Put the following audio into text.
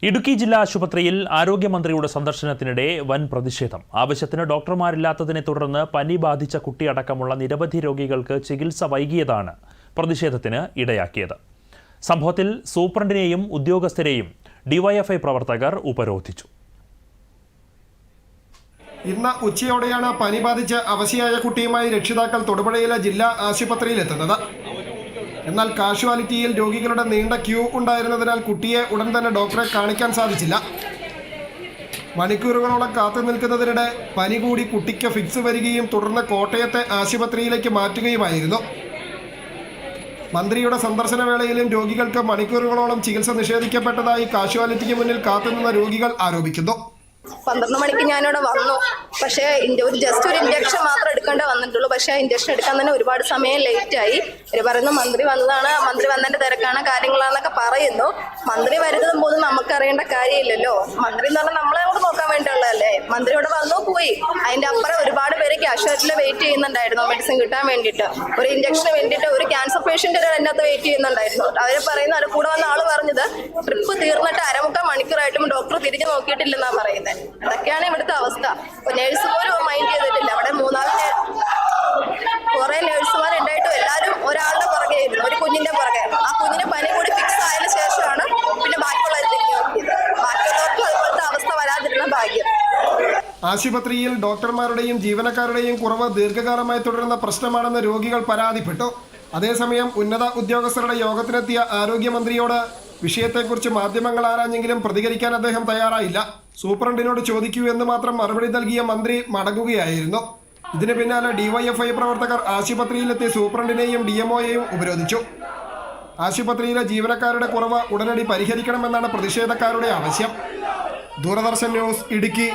ഇടുക്കി ജില്ലാ ആശുപത്രിയിൽ ആരോഗ്യമന്ത്രിയുടെ സന്ദർശനത്തിനിടെ വൻ പ്രതിഷേധം. ആവശ്യത്തിന് ഡോക്ടർമാരില്ലാത്തതിനെ തുടർന്ന് പനി ബാധിച്ച കുട്ടിയടക്കമുള്ള നിരവധി രോഗികൾക്ക് ചികിത്സ വൈകിയതാണ് പ്രതിഷേധത്തിന് ഇടയാക്കിയത്. സംഭവത്തിൽ സൂപ്രണ്ടിനെയും ഉദ്യോഗസ്ഥരെയും ഡിവൈഎഫ്ഐ പ്രവർത്തകർ ഉപരോധിച്ചു. ഇന്ന് ഉച്ചയോടെയാണ് പനി ബാധിച്ച് അവശയായ കുട്ടിയുമായി രക്ഷിതാക്കൾ തൊടുപുഴയിലെ ജില്ലാ ആശുപത്രിയിലെത്തുന്നത്. എന്നാൽ കാഷ്വാലിറ്റിയിൽ രോഗികളുടെ നീണ്ട ക്യൂ ഉണ്ടായിരുന്നതിനാൽ കുട്ടിയെ ഉടൻ തന്നെ ഡോക്ടറെ കാണിക്കാൻ സാധിച്ചില്ല. മണിക്കൂറുകളോളം കാത്തു നിൽക്കുന്നതിനിടെ പനി കൂടി കുട്ടിക്ക് ഫിക്സ് വരികയും തുടർന്ന് കോട്ടയത്തെ ആശുപത്രിയിലേക്ക് മാറ്റുകയുമായിരുന്നു. മന്ത്രിയുടെ സന്ദർശന വേളയിലും രോഗികൾക്ക് മണിക്കൂറുകളോളം ചികിത്സ നിഷേധിക്കപ്പെട്ടതായി കാഷ്വാലിറ്റിക്ക് മുന്നിൽ കാത്തുനിന്ന രോഗികൾ ആരോപിക്കുന്നു. 12 മണിക്ക് ഞാനിവിടെ വന്നു. പക്ഷേ ജസ്റ്റ് ഒരു ഇഞ്ചക്ഷൻ മാത്രം എടുക്കേണ്ടി വന്നിട്ടുള്ളൂ. പക്ഷേ ഇഞ്ചക്ഷൻ എടുക്കാൻ തന്നെ ഒരുപാട് സമയം ലേറ്റായി. ഇവർ പറയുന്നു മന്ത്രി വന്നതാണ്, മന്ത്രി വന്നതിൻ്റെ തിരക്കാണ്, കാര്യങ്ങളാണെന്നൊക്കെ പറയുന്നു. മന്ത്രി വരുന്നതും പോലും നമുക്കറിയേണ്ട കാര്യമില്ലല്ലോ. മന്ത്രി എന്ന് പറഞ്ഞാൽ നമ്മളെ കൂടെ നോക്കാൻ വേണ്ടിയുള്ളതല്ലേ. മന്ത്രി ഇവിടെ വന്നു പോയി. അതിൻ്റെ അപ്പുറം ഒരുപാട് പേര് കാഷ്വാലിറ്റിയിൽ വെയിറ്റ് ചെയ്യുന്നുണ്ടായിരുന്നു മെഡിസിൻ കിട്ടാൻ വേണ്ടിയിട്ട്. ഒരു ഇഞ്ചക്ഷന് വേണ്ടിയിട്ട് ഒരു ക്യാൻസർ പേഷ്യൻ്റ് അതിനകത്ത് വെയിറ്റ് ചെയ്യുന്നുണ്ടായിരുന്നു. അവർ പറയുന്നു, അവർ കൂടെ വന്ന ആൾ പറഞ്ഞത് ട്രിപ്പ് തീർന്നിട്ട് 1/4 മണിക്കൂറായിട്ടും ഡോക്ടർ തിരിഞ്ഞു നോക്കിയിട്ടില്ലെന്നാണ് പറയുന്നത്. അതൊക്കെയാണ് ഇവിടുത്തെ അവസ്ഥ. നേഴ്സ് പോലും മൈൻഡ് ചെയ്തിട്ടില്ല. അവിടെ 3 കുറെ നേഴ്സുമാരുണ്ടായിട്ടും എല്ലാവരും ഒരാളുടെ പുറകെ ആയിരുന്നു, ഒരു കുഞ്ഞിന്റെ പുറകെ. ആ കുഞ്ഞിന് പനി കൂടി ഫിക്സ് ആയതിനു ശേഷമാണ് പിന്നെ ബാക്കിയുള്ളവർ തിരിഞ്ഞു നോക്കിയത്. ബാക്കിയുള്ളവർക്ക് അതുപോലത്തെ അവസ്ഥ വരാതിരുന്ന ഭാഗ്യം. ആശുപത്രിയിൽ ഡോക്ടർമാരുടെയും ജീവനക്കാരുടെയും കുറവ് ദീർഘകാലമായി തുടരുന്ന പ്രശ്നമാണെന്ന് രോഗികൾ പരാതിപ്പെട്ടു. അതേസമയം ഉന്നത ഉദ്യോഗസ്ഥരുടെ യോഗത്തിനെത്തിയ ആരോഗ്യമന്ത്രിയോട് വിഷയത്തെക്കുറിച്ച് മാധ്യമങ്ങൾ ആരാഞ്ഞെങ്കിലും പ്രതികരിക്കാൻ അദ്ദേഹം തയ്യാറായില്ല. സൂപ്രണ്ടിനോട് ചോദിക്കൂ എന്ന് മാത്രം മറുപടി നൽകിയ മന്ത്രി മടങ്ങുകയായിരുന്നു. ഇതിന് പിന്നാലെ ഡിവൈഎഫ്ഐ പ്രവർത്തകർ ആശുപത്രിയിലെത്തി സൂപ്രണ്ടിനെയും ഡിഎംഒയെയും ഉപരോധിച്ചു. ആശുപത്രിയിലെ ജീവനക്കാരുടെ കുറവ് ഉടനടി പരിഹരിക്കണമെന്നാണ് പ്രതിഷേധക്കാരുടെ ആവശ്യം. ദൂരദർശൻ ന്യൂസ്, ഇടുക്കി.